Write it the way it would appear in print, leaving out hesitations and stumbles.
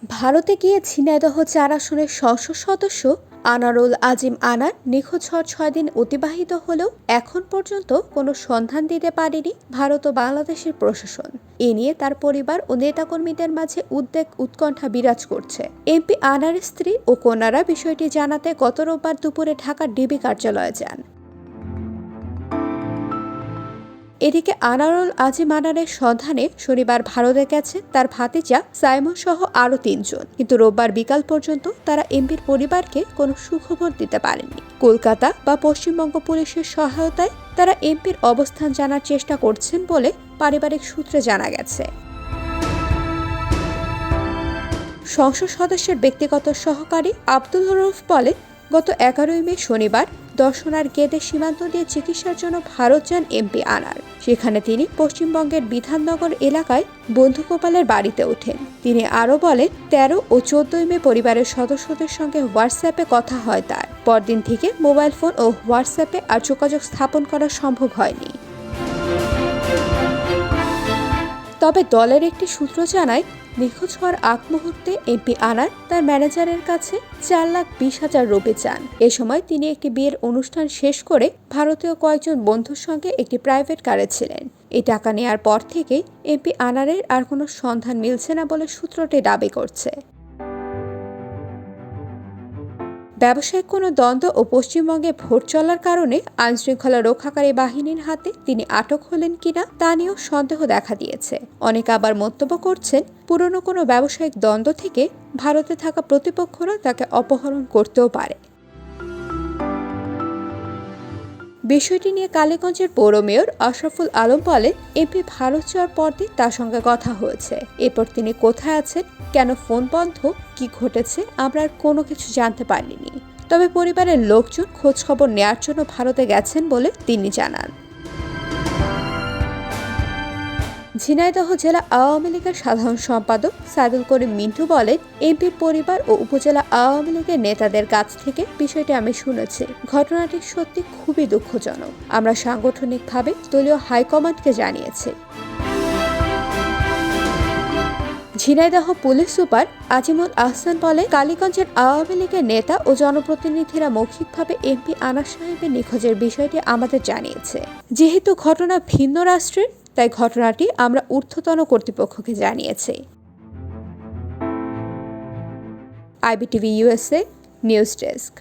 ভারতে গিয়ে ঝিনাইদহ ৪ আসনের সংসদ সদস্য আনারুল আজিম আনার নিখোঁজ হওয়ার ৬ দিন অতিবাহিত হলেও এখন পর্যন্ত কোনো সন্ধান দিতে পারেনি ভারত ও বাংলাদেশের প্রশাসন। এ নিয়ে তার পরিবার ও নেতাকর্মীদের মাঝে উদ্বেগ উৎকণ্ঠা বিরাজ করছে। এমপি আনারের স্ত্রী ও কন্যারা বিষয়টি জানাতে গত রোববার দুপুরে ঢাকার ডিবি কার্যালয়ে যান। এদিকে আনারুল আজিম আনারের সন্ধানে শনিবার ভারতে গেছে তার ভাতিজা সাইমন সহ আরও ৩ জন, কিন্তু রোববার বিকাল পর্যন্ত তারা এমপির পরিবারকে কোনো সুখবর দিতে পারেননি। কলকাতা বা পশ্চিমবঙ্গ পুলিশের সহায়তায় তারা এমপির অবস্থান জানার চেষ্টা করছেন বলে পারিবারিক সূত্রে জানা গেছে। সংসদ সদস্যের ব্যক্তিগত সহকারী আব্দুল রউফ বলে, গত ১১ মে শনিবার দর্শনার গেদে সীমান্ত দিয়ে চিকিৎসার জন্য ভারত যান এমপি আনার। সেখানে তিনি পশ্চিমবঙ্গের বিধাননগর এলাকায় বন্ধু গোপালের বাড়িতে ওঠেন। তিনি আরও বলেন, ১৩ ও ১৪ মে পরিবারের সদস্যদের সঙ্গে হোয়াটসঅ্যাপে কথা হয় তার। পরদিন থেকে মোবাইল ফোন ও হোয়াটসঅ্যাপে আর যোগাযোগ স্থাপন করা সম্ভব হয়নি। তবে দলের একটি সূত্র জানায়, নিখোঁজ হওয়ার আগ মুহূর্তে এমপি আনার তার ম্যানেজারের কাছে ৪,২০,০০০ রুপি চান। এ সময় তিনি একটি বিয়ের অনুষ্ঠান শেষ করে ভারতীয় কয়েকজন বন্ধুর সঙ্গে একটি প্রাইভেট কারে ছিলেন। এই টাকা নেয়ার পর থেকেই এমপি আনারের আর কোনো সন্ধান মিলছে না বলে সূত্রটি দাবি করছে। ব্যবসায়িক কোনো দ্বন্দ্ব ও পশ্চিমবঙ্গে ভোট চলার কারণে আইনশৃঙ্খলা রক্ষাকারী বাহিনীর হাতে তিনি আটক হলেন কিনা তা নিয়েও সন্দেহ দেখা দিয়েছে। অনেকে আবার মন্তব্য করছেন, পুরনো কোনো ব্যবসায়িক দ্বন্দ্ব থেকে ভারতে থাকা প্রতিপক্ষরা তাকে অপহরণ করতেও পারে। বিষয়টি নিয়ে কালীগঞ্জের পৌর মেয়র আশরাফুল আলম বলেন, এমপি ভারত যাওয়ার পরদিন তার সঙ্গে কথা হয়েছে। এরপর তিনি কোথায় আছেন, কেন ফোন বন্ধ, কি ঘটেছে আমরা আর কোনো কিছু জানতে পারিনি। তবে পরিবারের লোকজন খোঁজখবর নেয়ার জন্য ভারতে গেছেন বলে তিনি জানান। ঝিনাইদহ জেলা আওয়ামী লীগের সাধারণ সম্পাদক সাইদুল করিম মিন্টু বলেন, এমপির পরিবার ও উপজেলা আওয়ামী লীগের নেতাদের কাছ থেকে বিষয়টি আমি শুনেছি। ঘটনাটি সত্যি খুবই দুঃখজনক। আমরা সাংগঠনিকভাবে দলীয় হাইকমান্ডকে জানিয়েছি। ঝিনাইদহ পুলিশ সুপার আজিমুল আহসান বলে, কালীগঞ্জের আওয়ামী লীগের নেতা ও জনপ্রতিনিধিরা মৌখিকভাবে এমপি আনার সাহেবের নিখোঁজের বিষয়টি আমাদের জানিয়েছে। যেহেতু ঘটনা ভিন্ন রাষ্ট্রের, তাই ঘটনাটি আমরা ঊর্ধ্বতন কর্তৃপক্ষকে জানিয়েছি। IBTV USA news desk.